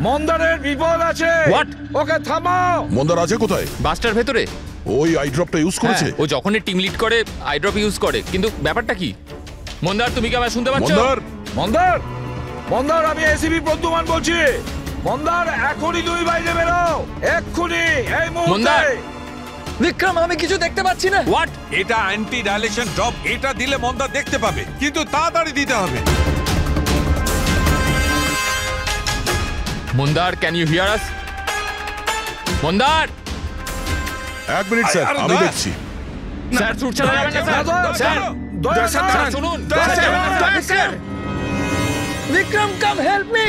Speaker 12: মন্দারের বিপদ আছে।
Speaker 5: হোয়াট?
Speaker 12: ওকে থামাও।
Speaker 9: মন্দার আছে কোথায়?
Speaker 5: বাসটার ভেতরে।
Speaker 9: ওই আই ড্রপটা ইউজ করেছে?
Speaker 5: ও যখনই টিম লিড করে আই ড্রপ ইউজ করে, কিন্তু ব্যাপারটা কি? মন্দার, তুমি কি আমায় শুনতে পাচ্ছ?
Speaker 9: মন্দার,
Speaker 12: মন্দার, মন্দার, আমি এসিপি প্রদ্যুমান বলছি। মন্দার, এখনই তুমি বাইরে বেরো, এক্ষুনি, এই মুহূর্তে।
Speaker 5: মন্দার।
Speaker 3: বিক্রম, আমি কিছু দেখতে পাচ্ছি না।
Speaker 2: হোয়াট? এটা অ্যান্টি ডাইলেশন ড্রপ, এটা দিলে মন্দার দেখতে পাবে, কিন্তু তাড়াতাড়ি দিতে হবে।
Speaker 5: মন্দার, ক্যান ইউ হিয়ার আস? মন্দার।
Speaker 9: 1 মিনিট স্যার,
Speaker 2: আরে
Speaker 9: আমি
Speaker 2: দয়া।
Speaker 9: দেখছি।
Speaker 5: স্যার, ছুট চালাবেন না স্যার। স্যার, স্যার, শুনুন।
Speaker 3: Sir, Vikram, come help me.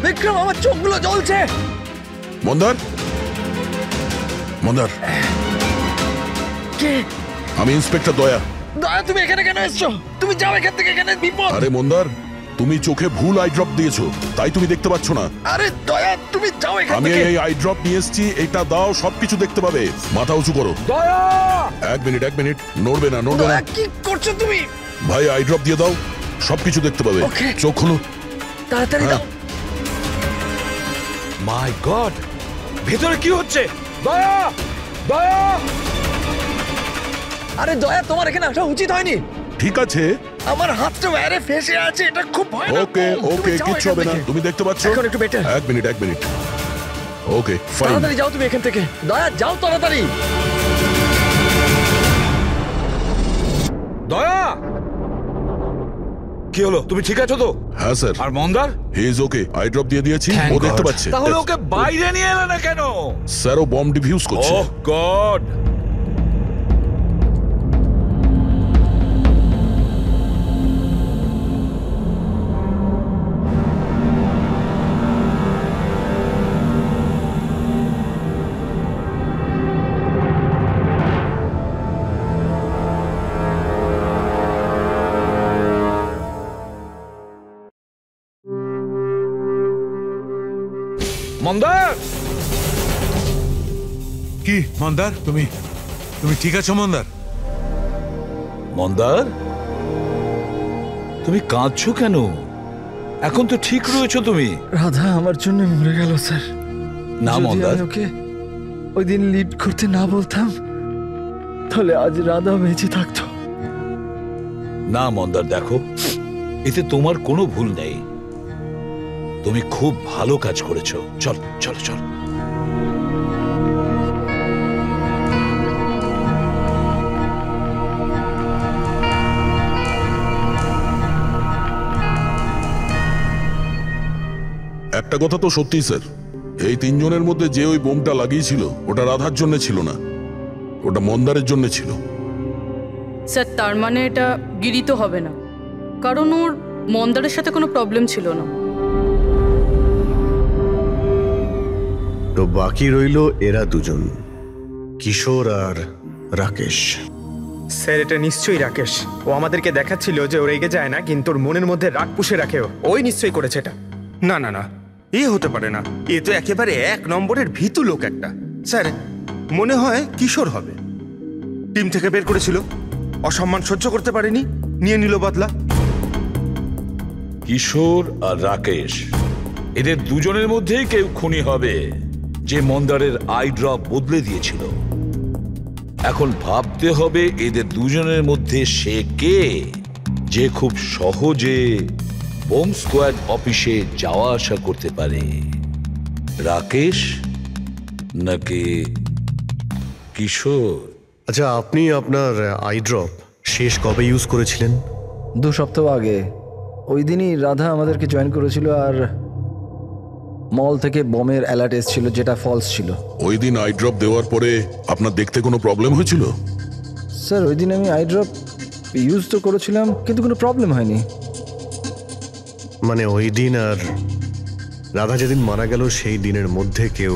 Speaker 3: Vikram, আমার চোখগুলো জ্বলছে।
Speaker 9: মন্দার, মন্দার,
Speaker 3: কে?
Speaker 9: আমি ইন্সপেক্টর দয়া।
Speaker 3: দয়া, তুমি এখানে কেন এসছো? তুমি যাও এখান থেকে, এখানে বিপদ।
Speaker 9: আরে মন্দার, তুমি চোখে ভুল আই ড্রপ দিয়েছো, তাই তুমি দেখতে পাচ্ছ না।
Speaker 3: আরে দয়া, তুমি যাও এখান
Speaker 9: আমি
Speaker 3: থেকে।
Speaker 9: এই আই ড্রপ নিয়ে এসেছি, এটা দাও, সবকিছু দেখতে পাবে। মাথা উঁচু করো।
Speaker 12: দয়া!
Speaker 9: 1 মিনিট, 1 মিনিট, নড়বে না, নড়বে না।
Speaker 3: দয়া, কি করছো তুমি?
Speaker 9: ভাই, আই ড্রপ দিয়ে দাও, সবকিছু দেখতে পাবে।
Speaker 3: Okay.
Speaker 9: চোখ খুলো।
Speaker 3: তাড়াতাড়ি
Speaker 9: হ্যাঁ।
Speaker 3: দাও।
Speaker 12: মাই গড, ভেতরে কি হচ্ছে? দয়া, দয়া!
Speaker 3: আরে দয়া, তোমার এখানে আসা উচিত হয়নি।
Speaker 9: ঠিক আছে,
Speaker 3: আমার হাতটা ওয়ারে ফেসে আছে, এটা খুব ভয়ানক।
Speaker 9: ওকে ওকে, কিচ্ছু হবে না, তুমি দেখতে পাচ্ছ?
Speaker 3: এখন একটু better.
Speaker 9: 1 minute, 1 minute. Okay, fine.
Speaker 3: তাড়াতাড়ি যাও তুমি এখান থেকে। দয়া, যাও তাড়াতাড়ি।
Speaker 12: দয়া! কি হলো, তুমি ঠিক আছো তো?
Speaker 9: হ্যাঁ স্যার।
Speaker 12: আর মন্দার?
Speaker 9: He is okay, I drop দিয়ে দিয়েছি, ও দেখতে পাচ্ছে।
Speaker 12: তাহলে ওকে বাইরে নিয়ে এলে না কেন?
Speaker 9: স্যার, ও বম্ব ডিফিউজ করছে।
Speaker 12: ওহ গড! মন্দার!
Speaker 2: কি মন্দার, তুমি তুমি ঠিক আছো মন্দার?
Speaker 12: মন্দার, তুমি কাঁদছো কেন? এখন তো ঠিক রয়েছো তুমি।
Speaker 3: রাধা আমার জন্য মরে গেল স্যার।
Speaker 12: না
Speaker 3: যদি
Speaker 12: মন্দার,
Speaker 3: আমি ওকে ওই দিন লিড করতে না বলতাম, তাহলে আজ রাধা বেঁচে থাকতো।
Speaker 12: না মন্দার, দেখো, এতে তোমার কোনো ভুল নেই। তুমি খুব ভালো কাজ করেছো। চল চল চল।
Speaker 9: একটা কথা তো সত্যি স্যার, এই 3 জনের মধ্যে যে ওই বোমটা লাগিয়েছিল, ওটা রাধার জন্য ছিল না, ওটা মন্দারের জন্য ছিল।
Speaker 10: স্যার, তার মানে এটা গিরিত হবে না, কারণ ওর মন্দারের সাথে কোনো প্রবলেম ছিল না।
Speaker 7: তো বাকি রইল এরা দুজন, কিশোর আর রাকেশ।
Speaker 14: স্যার, এটা নিশ্চয়ই রাকেশ। ও আমাদেরকে দেখাচ্ছিল যে ও রেগে যায় না, কিন্তু ওর মনের মধ্যে রাগ পুষে রাখে। ওই নিশ্চয়ই করেছে এটা।
Speaker 1: না না না, এ হতে পারে না। এ তো একেবারে 1 নম্বরের ভীতু লোক একটা। স্যার, মনে হয় কিশোর হবে। টিম থেকে বের করেছিল, অসম্মান সহ্য করতে পারেনি, নিয়ে নিল বদলা।
Speaker 12: কিশোর আর রাকেশ, এদের দুজনের মধ্যেই কেউ খুনি হবে, যে মন্দারের আই ড্রপ বদলে দিয়েছিল। এখন ভাবতে হবে এদের দুজনের মধ্যে সে কে, যে খুব সহজে বোম স্কোয়াড অফিসে যাওয়া আসা করতে পারে। রাকেশ নাকি কিশোর?
Speaker 7: আচ্ছা, আপনি আপনার আই ড্রপ শেষ কবে ইউজ করেছিলেন?
Speaker 3: 2 সপ্তাহ আগে। ওই দিনই রাধা আমাদেরকে জয়েন করেছিল, আর মল থেকে বমের অ্যালার্ট এসেছিল, যেটা ফলস ছিল।
Speaker 9: ওই দিন আই ড্রপ দেওয়ার পরে আপনার দেখতে কোনো প্রবলেম হয়েছিল?
Speaker 3: স্যার, ওই দিন আমি আই ড্রপ ইউজ তো করেছিলাম, কিন্তু কোনো প্রবলেম হয়নি।
Speaker 7: মানে ওই দিন আর রাধা যেদিন মারা গেল সেই দিনের মধ্যে কেউ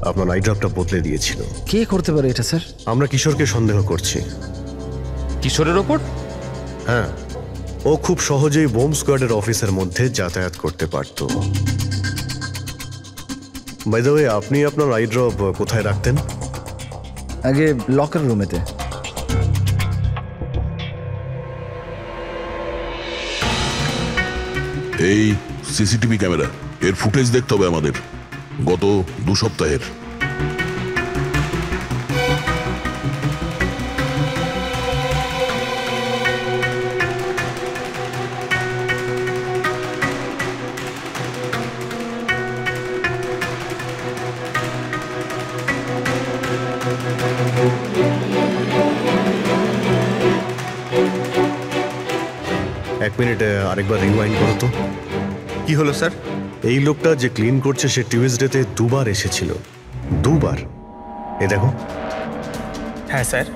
Speaker 7: আপনার আই ড্রপটা বদলে দিয়েছিল।
Speaker 3: কে করতে পারে এটা স্যার?
Speaker 7: আমরা কিশোরকে সন্দেহ করছি।
Speaker 5: কিশোরের ওপর?
Speaker 7: হ্যাঁ, ও খুব সহজেই বোম স্কোয়াডের অফিসের মধ্যে যাতায়াত করতে পারত। বাই দ্য ওয়ে, আপনি আপনার আই ড্রপ কোথায় রাখতেন?
Speaker 3: আগে লকার রুমেতে।
Speaker 9: এই সিসিটিভি ক্যামেরা, এর ফুটেজ দেখতে হবে আমাদের গত 2 সপ্তাহের।
Speaker 7: এক মিনিট, আরেকবার রিওয়াইন্ড করো তো।
Speaker 1: কি হলো স্যার?
Speaker 7: এই লোকটা যে ক্লিন করছে সে টিউজডেতে 2 বার এসেছিল। 2 বার? এ দেখো।
Speaker 14: হ্যাঁ স্যার,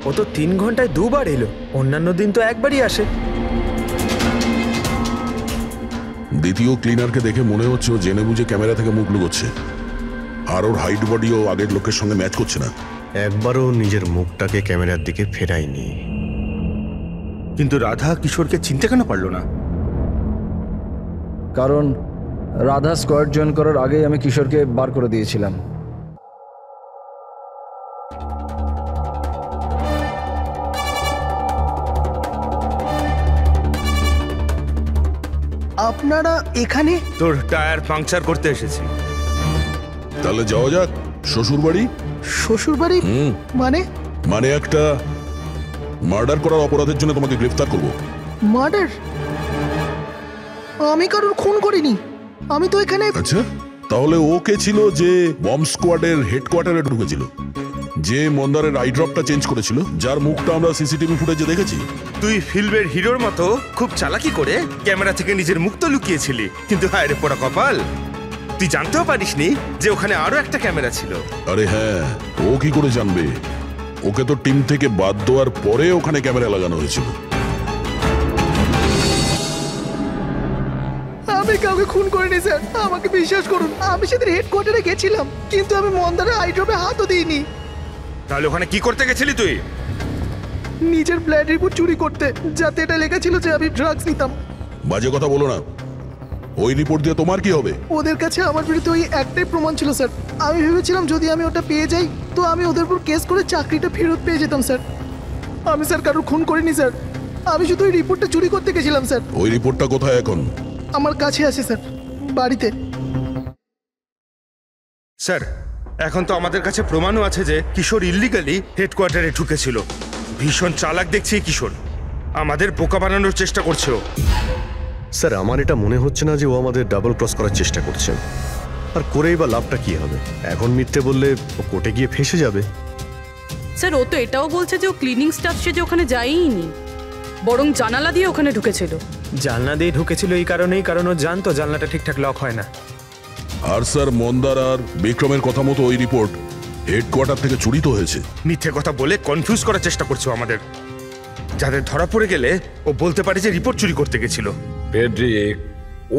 Speaker 14: ও তো 3 ঘন্টায় 2 বার এলো, অন্যান্য দিন তো একবারই আসে।
Speaker 9: দ্বিতীয় ক্লিনারকে দেখে মনে হচ্ছে ও জেনে বুঝে ক্যামেরা থেকে মুখ লুকোচ্ছে, আর ওর হাইট বডিও আগের লোকের সঙ্গে ম্যাচ করছে না।
Speaker 7: একবারও নিজের মুখটাকে ক্যামেরার দিকে ফেরায়নি।
Speaker 1: কিন্তু রাধা কিশোরকে চিনতে কেন পারলো না?
Speaker 3: কারণ রাধা স্কোয়াড জয়েন করার আগেই আমি কিশোরকে বার করে দিয়েছিলাম।
Speaker 4: আপনারা এখানে?
Speaker 1: তোর টায়ার পাংচার করতে এসেছি।
Speaker 9: তাহলে যাওয়া যাক শ্বশুর বাড়ি।
Speaker 4: শ্বশুর বাড়ি? মানে?
Speaker 9: মানে একটা মার্ডার করার অপরাধের জন্য তোমাকে গ্রেফতার করব।
Speaker 4: মার্ডার? আমি কারোর খুন করিনি, আমি তো এখানে।
Speaker 9: আচ্ছা, তাহলে ও কে ছিল যে বম্ব স্কোয়াডের হেডকোয়ার্টারে ঢুকেছিল, যে মন্দারের আই ড্রপটা চেঞ্জ করেছিল, যার মুখটা আমরা সিসিটিভি ফুটেজে দেখেছি?
Speaker 1: তুই ফিল্মের হিরোর মতো খুব চালাকি করে ক্যামেরা থেকে নিজের মুখ তো লুকিয়েছিলি, কিন্তু হায় রে পোড়া কপাল, তুই জানতেও পারিসনি যে ওখানে আরো একটা ক্যামেরা ছিল।
Speaker 9: আরে হ্যাঁ, ও কি করে জানবে? ওকে তো টিম থেকে বাদ দেওয়ার পরে ওখানে ক্যামেরা লাগানো হয়েছিল।
Speaker 4: আমি কাউকে খুন করিনি স্যার, আমাকে বিশ্বাস করুন। আমি সেদিন হেডকোয়ার্টারে গেছিলাম, কিন্তু আমি মন্দারের আই ড্রপে হাতও দিইনি।
Speaker 1: তাহলে ওখানে কি করতে গেছিলি তুই?
Speaker 4: নিজের ব্লাড রিপোর্ট চুরি করতে, যাতে এটা লেখা ছিল যে আমি ড্রাগস নিতাম।
Speaker 9: বাজে কথা বলো না। ওই রিপোর্ট দিয়ে তোমার কি হবে?
Speaker 4: ওদের কাছে আমার বিরুদ্ধে ওই একটাই প্রমাণ ছিল স্যার। আমি ভেবেছিলাম যদি আমি ওটা পেয়ে যাই তো আমি ওদের উপর কেস করে চাকরিটা ফেরত পেয়ে যেতাম স্যার। আমি স্যার কারোর খুন করিনি স্যার, আমি শুধু ওই রিপোর্টটা চুরি করতে গেছিলাম স্যার।
Speaker 9: ওই রিপোর্টটা কোথায় এখন?
Speaker 4: আমার কাছে আছে স্যার, বাড়িতে।
Speaker 1: স্যার, এখন তো আমাদের কাছে প্রমাণও আছে যে কিশোর ইল্লিগালি হেডকোয়ার্টারে ঢুকেছিল। ভীষণ চালাক দেখছি কিশোর, আমাদের বোকা বানানোর চেষ্টা করছে ও।
Speaker 7: স্যার, আমার এটা মনে হচ্ছে না যে ও আমাদের ডাবল ক্রস করার চেষ্টা করছে। আর করেই বা লাভটা কি হবে? এখন মিথ্যে বললে ও কোর্টে গিয়ে ফেঁসে যাবে।
Speaker 10: স্যার, ও তো এটাও বলছে যে ও ক্লিনিং স্টাফ সেজে ওখানে যায়ইনি, বরং জানালা দিয়ে ওখানে ঢুকেছিল।
Speaker 14: জানলা দিয়ে ঢুকেছিল এই কারণেই, কারণ ও জানতো জানলাটা ঠিকঠাক লক হয় না।
Speaker 9: আর স্যার, মন্দার আর বিক্রমের কথা মতো ওই রিপোর্ট হেডকোয়ার্টার থেকে চুরি তো হয়েছে।
Speaker 1: মিথ্যে কথা বলে কনফিউজ করার চেষ্টা করছো আমাদের, যাদের ধরা পড়ে গেলে ও বলতে পারে যে রিপোর্ট চুরি করতে গেছিল।
Speaker 12: ফেডরিক,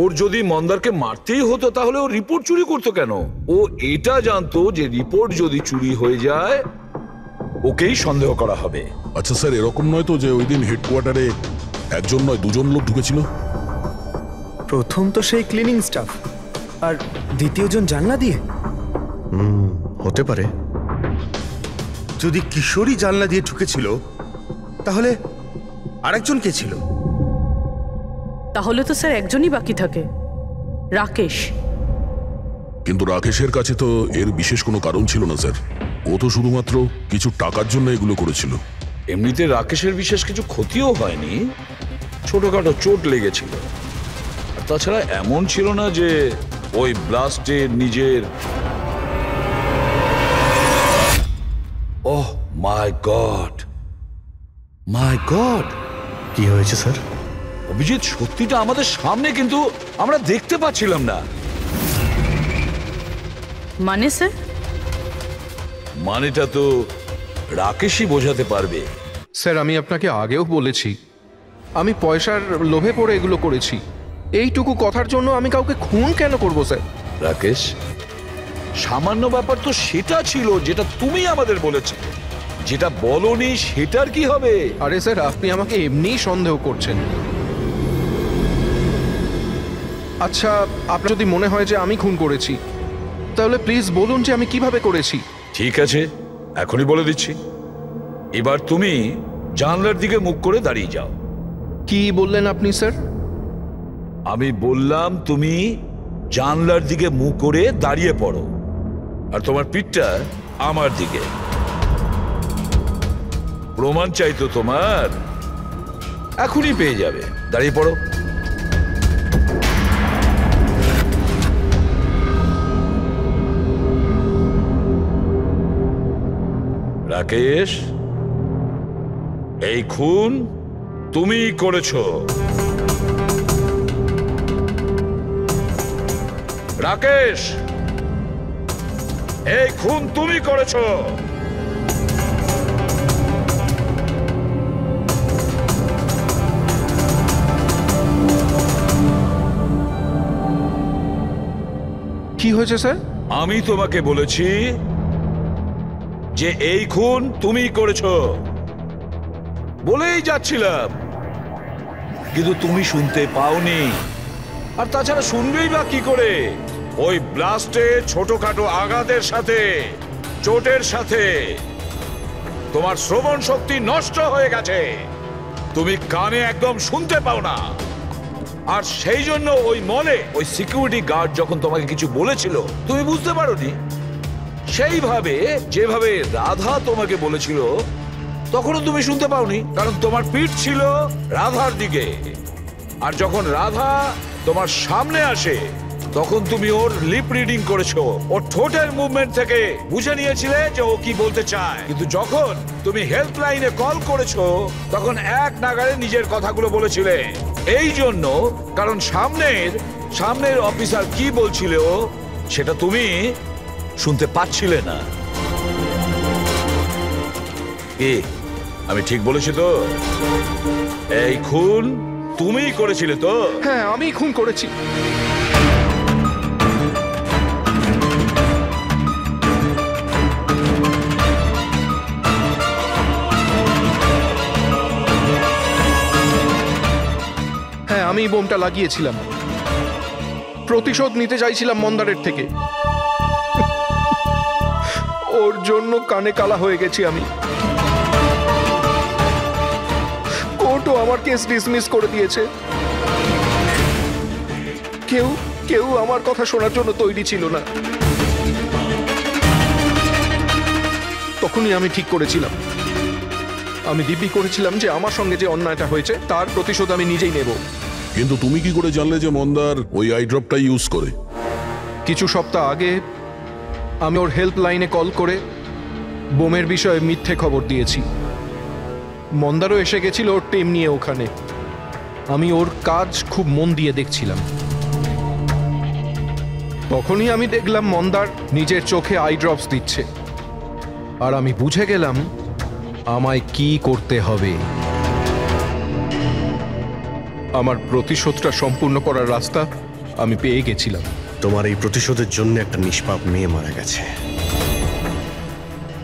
Speaker 12: ওর যদি মন্দারকে মারতেই হতো তাহলে ও রিপোর্ট চুরি করতো কেন? ও এটা জানতো যে রিপোর্ট যদি চুরি হয়ে যায় ওকেই সন্দেহ করা হবে।
Speaker 9: আচ্ছা স্যার, এরকম নয় তো যে ওই দিন হেডকোয়ার্টারে একজন নয় 2জন লোক ঢুকেছিল?
Speaker 14: প্রথম তো সেই ক্লিনিং স্টাফ, আর দ্বিতীয়জন জানলা দিয়ে।
Speaker 7: হতে পারে।
Speaker 1: যদি কিশোরই জানলা দিয়ে ঢুকেছিল তাহলে আরেকজন কে ছিল?
Speaker 10: তাহলে তো স্যার একজনই বাকি থাকে, রাকেশ।
Speaker 9: কিন্তু রাকেশের কাছে তো এর বিশেষ কোনো কারণ ছিল না স্যার। ও তো শুধুমাত্র কিছু টাকার জন্য এগুলো করেছিল।
Speaker 12: এমনিতে রাকেশের বিশেষ কিছু ক্ষতিও হয়নি, ছোটখাটো চোট লেগেছিল। আর তাছাড়া এমন ছিল না যে ওই ব্লাস্টে নিজের ওহ মাই গড, মাই গড,
Speaker 7: কি হয়েছে স্যার?
Speaker 12: অভিজিৎ, সত্যিটা আমাদের সামনে, কিন্তু আমরা দেখতে পাচ্ছিলাম না।
Speaker 10: মানে স্যার?
Speaker 12: মানেটা তো রাকেশই বোঝাতে পারবে।
Speaker 11: স্যার, আমি আপনাকে আগেও বলেছি আমি পয়সার লোভে পড়ে এগুলো করেছি। এইটুকু কথার জন্য আমি কাউকে খুন কেন করব স্যার?
Speaker 12: রাকেশ, সামান্য ব্যাপার তো সেটা ছিল যেটা তুমি আমাদের বলেছিলে, যেটা বলনি সেটার কি হবে?
Speaker 11: আরে স্যার, আপনি আমাকে এমনিই সন্দেহ করছেন। আচ্ছা, আপনার যদি মনে হয় যে আমি খুন করেছি, তাহলে প্লিজ বলুন যে আমি কিভাবে করেছি।
Speaker 12: ঠিক আছে, এখনই বলে দিচ্ছি। এবার তুমি জানলার দিকে মুখ করে দাঁড়িয়ে যাও।
Speaker 11: কি বললেন আপনি স্যার?
Speaker 12: আমি বললাম তুমি জানলার দিকে মুখ করে দাঁড়িয়ে পড়ো, আর তোমার পিঠটা আমার দিকে। প্রমাণ চাই তো তোমার, এখনই পেয়ে যাবে। দাঁড়িয়ে পড়ো। রাকেশ, এই খুন তুমি করেছো। রাকেশ, এই খুন তুমি করেছো।
Speaker 11: কি হয়েছে স্যার?
Speaker 12: আমি তোমাকে বলেছি যে এই খুন তুমি করেছো, বলেই যাচ্ছিলাম, কিন্তু তুমি শুনতে পাওনি। আর তাছাড়া শুনবেই বা কি করে? ওই ব্লাস্টে ছোটখাটো আঘাতের সাথে, চোটের সাথে তোমার শ্রবণ শক্তি নষ্ট হয়ে গেছে। তুমি কানে একদম শুনতে পাও না। আর সেই জন্য ওই মলে ওই সিকিউরিটি গার্ড যখন তোমাকে কিছু বলেছিল তুমি বুঝতে পারোনি। সেইভাবে যেভাবে রাধা তোমাকে বলেছিল তখনও তুমি শুনতে পাওনি, কারণ তোমার পিঠ ছিল রাধার দিকে। আর যখন রাধা তোমার সামনে আসে তখন তুমি ওর লিপ রিডিং করেছো, ওর ঠোঁটের মুভমেন্ট থেকে বুঝে নিয়েছিলে যে ও কি বলতে চায়। কিন্তু যখন তুমি হেল্পলাইনে কল করেছো তখন এক নাগাড়ে নিজের কথাগুলো বলেছিলে। এই জন্য, কারণ সামনের অফিসার কি বলছিল সেটা তুমি শুনতে পাচ্ছিলে না। আমি ঠিক বলেছি তো? এই খুন তুমিই করেছিলে তো?
Speaker 11: হ্যাঁ, আমি খুন করেছি। হ্যাঁ, আমি বোমটা লাগিয়েছিলাম। প্রতিশোধ নিতে চাইছিলাম মন্দারের থেকে। ওর জন্য কানে কালা হয়ে গেছি আমি। কোর্টও আমার কেস ডিসমিস করে দিয়েছে। কেউ আমার কথা শোনার জন্য তৈরি ছিল না। তখনই আমি ঠিক করেছিলাম, আমি দিব্যি করেছিলাম যে আমার সঙ্গে যে অন্যায়টা হয়েছে তার প্রতিশোধ আমি নিজেই নেব।
Speaker 9: কিন্তু তুমি কি করে জানলে যে মন্দার ওই আই ড্রপটা ইউজ করে?
Speaker 11: কিছু সপ্তাহ আগে আমি ওর হেল্পলাইনে কল করে বোমের বিষয়ে মিথ্যে খবর দিয়েছি। মন্দারও এসে গেছিল ওর টিম নিয়ে ওখানে। আমি ওর কাজ খুব মন দিয়ে দেখছিলাম। তখনই আমি দেখলাম মন্দার নিজের চোখে আই ড্রপস দিচ্ছে, আর আমি বুঝে গেলাম আমায় কি করতে হবে। আমার প্রতিশোধটা সম্পূর্ণ করার রাস্তা আমি পেয়ে গেছিলাম।
Speaker 7: তোমার এই প্রতিশোধের জন্য একটা নিষ্পাপ মেয়ে মারা গেছে,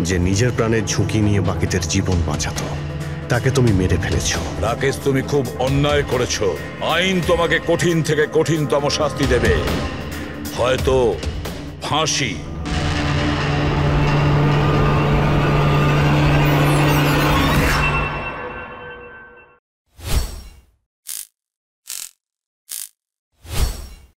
Speaker 7: যে নিজের প্রাণের ঝুঁকি নিয়ে বাকিদের জীবন বাঁচাতো। তাকে তুমি মেরে ফেলেছো।
Speaker 12: রাকেশ, তুমি খুব অন্যায় করেছো। আইন তোমাকে কঠিন থেকে কঠিনতম শাস্তি দেবে, হয়তো ফাঁসি।